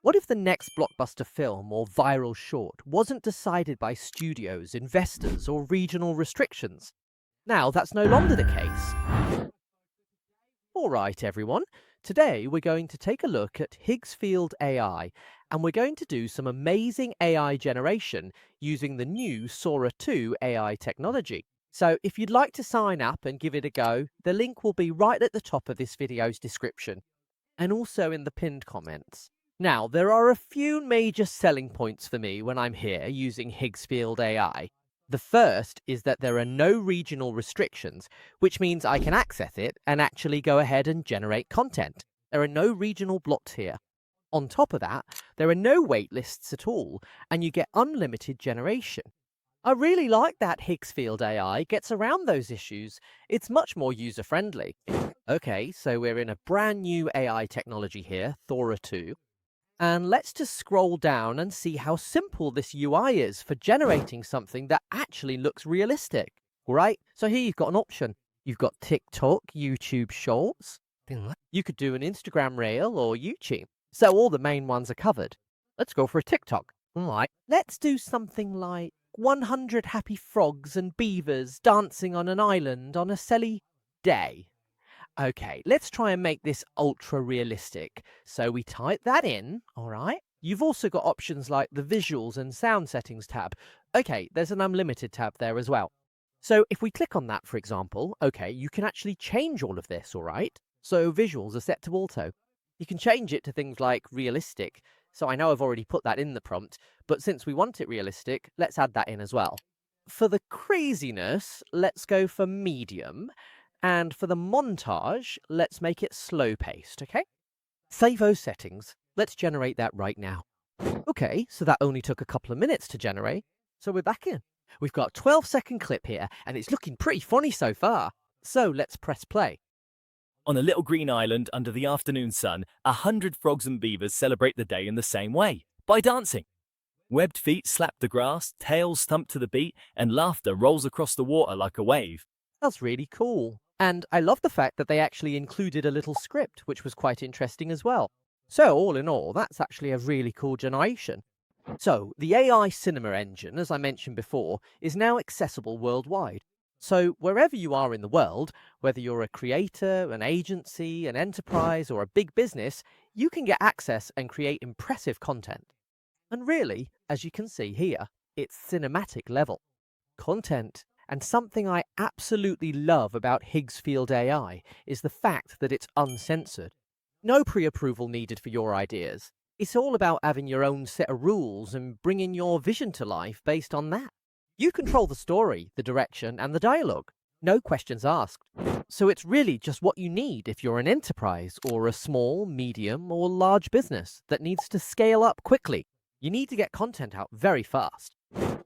What if the next blockbuster film or viral short wasn't decided by studios, investors, or regional restrictions? Now, that's no longer the case. All right, everyone. Today, we're going to take a look at Higsfield AI, and we're going to do some amazing AI generation using the new Sora 2 AI technology. So if you'd like to sign up and give it a go, the link will be right at the top of this video's description and also in the pinned comments. Now, there are a few major selling points for me when I'm here using Higsfield AI. The first is that there are no regional restrictions, which means I can access it and actually go ahead and generate content. There are no regional blocks here. On top of that, there are no waitlists at all, and you get unlimited generation. I really like that Higsfield AI gets around those issues. It's much more user-friendly. Okay, so we're in a brand new AI technology here, Thora 2. And let's just scroll down and see how simple this UI is for generating something that actually looks realistic. Right? So here you've got an option. You've got TikTok, YouTube Shorts. You could do an Instagram Reel or YouTube. So all the main ones are covered. Let's go for a TikTok. All right. Let's do something like 100 happy frogs and beavers dancing on an island on a silly day. Okay, let's try and make this ultra realistic. So we type that in, all right? You've also got options like the visuals and sound settings tab. Okay, there's an unlimited tab there as well. So if we click on that, for example, okay, you can actually change all of this, all right? So visuals are set to auto. You can change it to things like realistic. So I know I've already put that in the prompt, but since we want it realistic, let's add that in as well. For the craziness, let's go for medium. And for the montage, let's make it slow paced, okay? Save those settings. Let's generate that right now. Okay, so that only took a couple of minutes to generate. So we're back in. We've got a 12-second clip here, and it's looking pretty funny so far. So let's press play. On a little green island under the afternoon sun, 100 frogs and beavers celebrate the day in the same way, by dancing. Webbed feet slap the grass, tails thump to the beat, and laughter rolls across the water like a wave. That's really cool. And I love the fact that they actually included a little script, which was quite interesting as well. So all in all, that's actually a really cool generation. So the AI cinema engine, as I mentioned before, is now accessible worldwide. So wherever you are in the world, whether you're a creator, an agency, an enterprise, or a big business, you can get access and create impressive content. And really, as you can see here, it's cinematic level. Content. And something I absolutely love about Higsfield AI is the fact that it's uncensored. No pre-approval needed for your ideas. It's all about having your own set of rules and bringing your vision to life based on that. You control the story, the direction, and the dialogue. No questions asked. So it's really just what you need if you're an enterprise or a small, medium, or large business that needs to scale up quickly. You need to get content out very fast.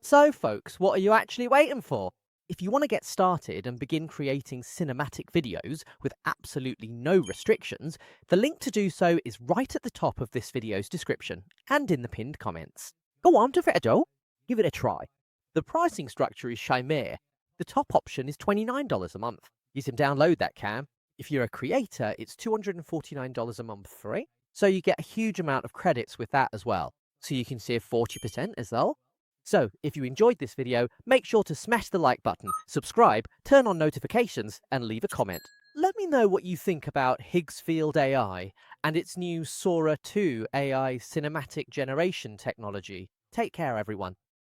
So folks, what are you actually waiting for? If you want to get started and begin creating cinematic videos with absolutely no restrictions, the link to do so is right at the top of this video's description and in the pinned comments. Go on, give it a go. Give it a try. The pricing structure is Chimere. The top option is $29 a month. You can download that cam. If you're a creator, it's $249 a month free. So you get a huge amount of credits with that as well. So you can save 40% as well. So, if you enjoyed this video, make sure to smash the like button, subscribe, turn on notifications, and leave a comment. Let me know what you think about Higsfield AI and its new Sora 2 AI cinematic generation technology. Take care, everyone.